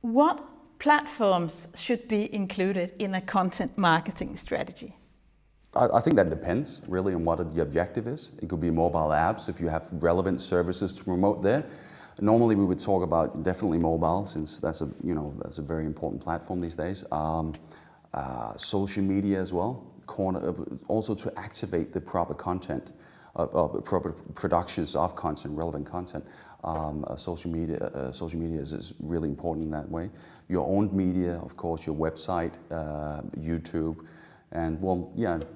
What platforms should be included in a content marketing strategy? I think that depends really on what the objective is. It could be mobile apps if you have relevant services to promote there. Normally we would talk about definitely mobile, since that's a very important platform these days. Social media as well, also to activate the proper content, proper productions of content, relevant content. Social media is really important in that way. Your own media, of course, your website, YouTube, and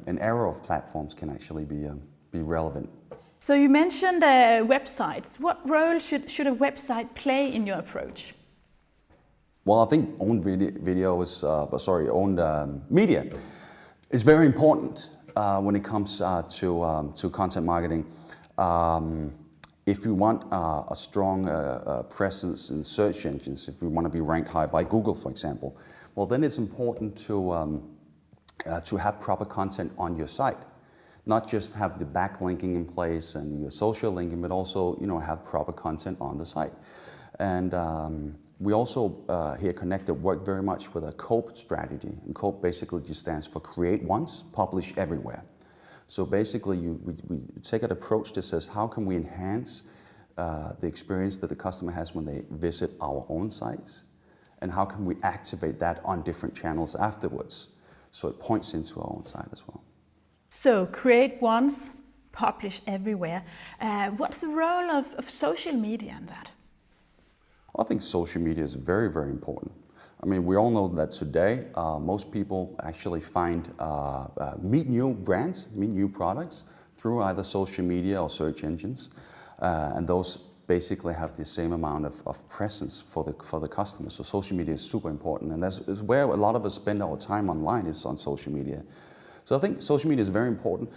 an array of platforms can actually be relevant. So you mentioned websites. What role should a website play in your approach? Well, I think owned media is very important when it comes to content marketing. If you want a strong presence in search engines, if we want to be ranked high by Google, for example, well, then it's important to have proper content on your site. Not just have the backlinking in place and your social linking, but also have proper content on the site. And we also here Connected work very much with a COPE strategy. And COPE basically just stands for Create Once, Publish Everywhere. So basically we take an approach that says, how can we enhance the experience that the customer has when they visit our own sites? And how can we activate that on different channels afterwards? So it points into our own site as well. So create once, publish everywhere. What's the role of social media in that? I think social media is very, very important. I mean, we all know that today most people actually meet new brands, meet new products through either social media or search engines, and those basically have the same amount of presence for the customer. So social media is super important, and that's where a lot of us spend our time online, is on social media. So I think social media is very important.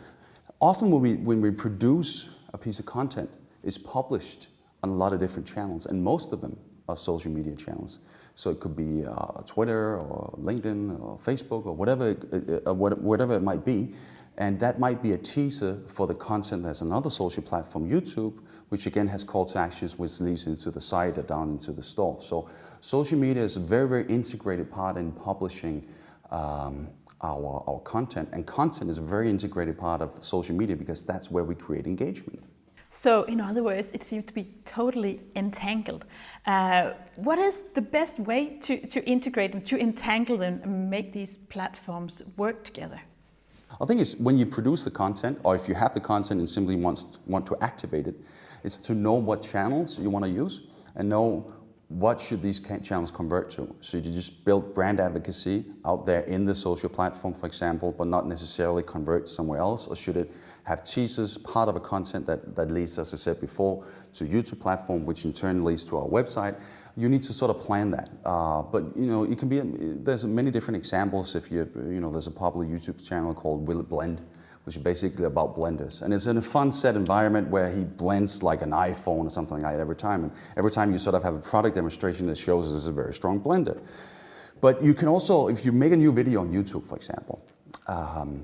Often when we produce a piece of content, it's published on a lot of different channels, and most of them are social media channels. So it could be Twitter or LinkedIn or Facebook or whatever it might be. And that might be a teaser for the content. There's another social platform, YouTube, which again has call to actions which leads into the site or down into the store. So social media is a very, very integrated part in publishing our content. And content is a very integrated part of social media because that's where we create engagement. So in other words, it seems to be totally entangled. What is the best way to integrate them, to entangle them and make these platforms work together? I think it's when you produce the content, or if you have the content and simply want to activate it, it's to know what channels you want to use and know what should these channels convert to. So you just build brand advocacy out there in the social platform, for example, but not necessarily convert somewhere else, or should it have teasers, part of a content that leads, as I said before, to YouTube platform, which in turn leads to our website. You need to sort of plan that. But it can be, there's many different examples. If there's a popular YouTube channel called Will It Blend, which is basically about blenders. And it's in a fun set environment where he blends like an iPhone or something like that every time. And every time you sort of have a product demonstration that shows this is a very strong blender. But you can also, if you make a new video on YouTube, for example,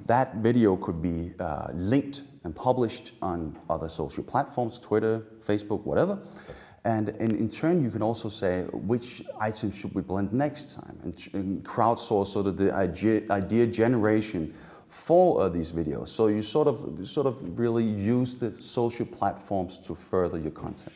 that video could be linked and published on other social platforms, Twitter, Facebook, whatever. And in turn, you can also say, which items should we blend next time? And crowdsource sort of the idea generation for these videos. So you sort of really use the social platforms to further your content.